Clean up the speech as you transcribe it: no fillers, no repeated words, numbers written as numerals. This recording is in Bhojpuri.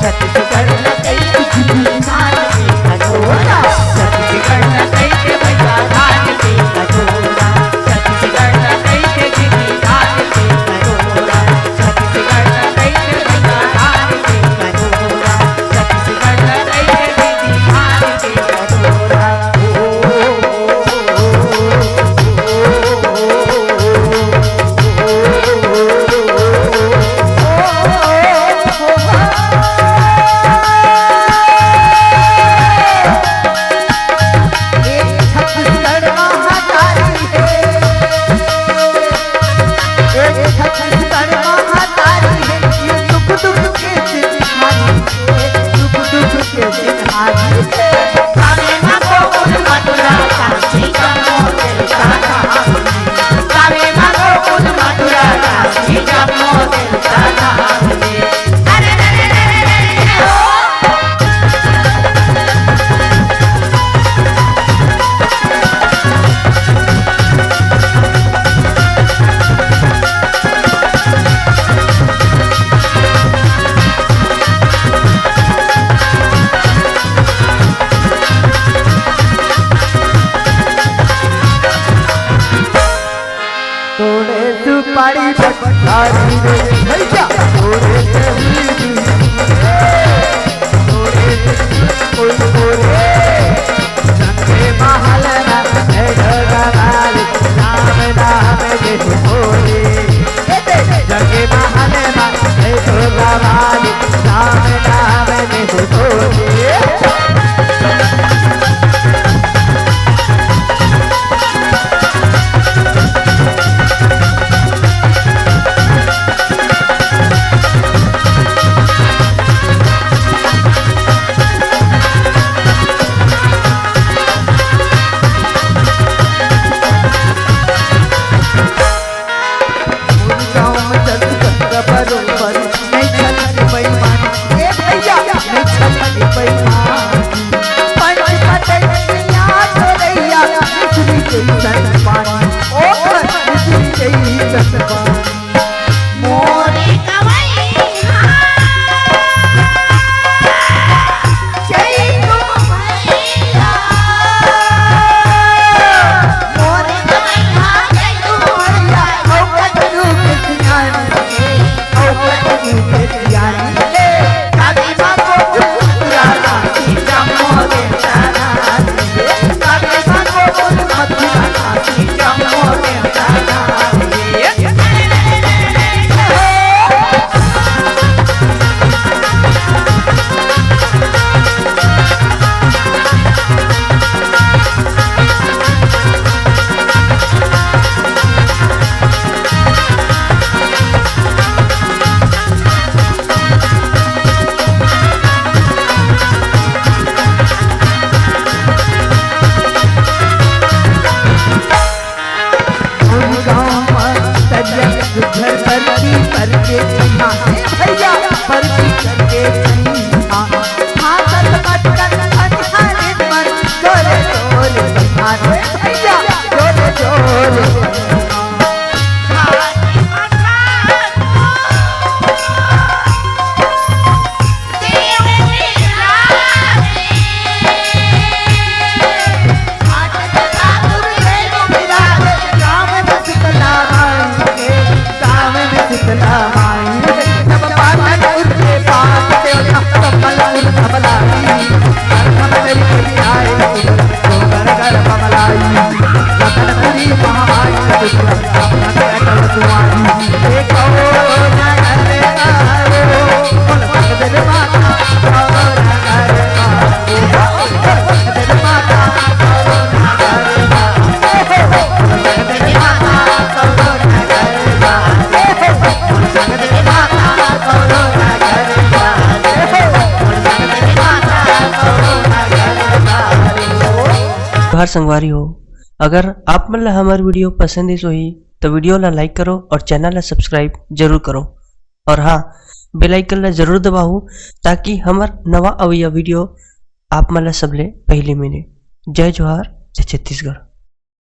छत्तीसगढ़ लकई के धान के कटोरा, छत्तीसगढ़ लकई के भैया धान के कटोरा, छत्तीसगढ़ लकई के धान के कटोरा, छत्तीसगढ़ लकई के भैया धान के कटोरा, छत्तीसगढ़ लकई के धान के कटोरा। सुपारी पठारी रे भैया तोरे कोई बोले संगे महल ना ढगवाल नाम नाम जे बोले जगे महल ना ढगवाल नाम नाम जे बोले। हर संगवारी हो, अगर आप मन ला हमार वीडियो पसंद ही तो वीडियो ला लाइक करो और चैनल ला सब्सक्राइब जरूर करो और हाँ बेल आइकन ला जरूर दबाओ ताकि हमार नवा अवैया वीडियो आप मन ला सबले पहले मिले। जय जोहार, जय छत्तीसगढ़।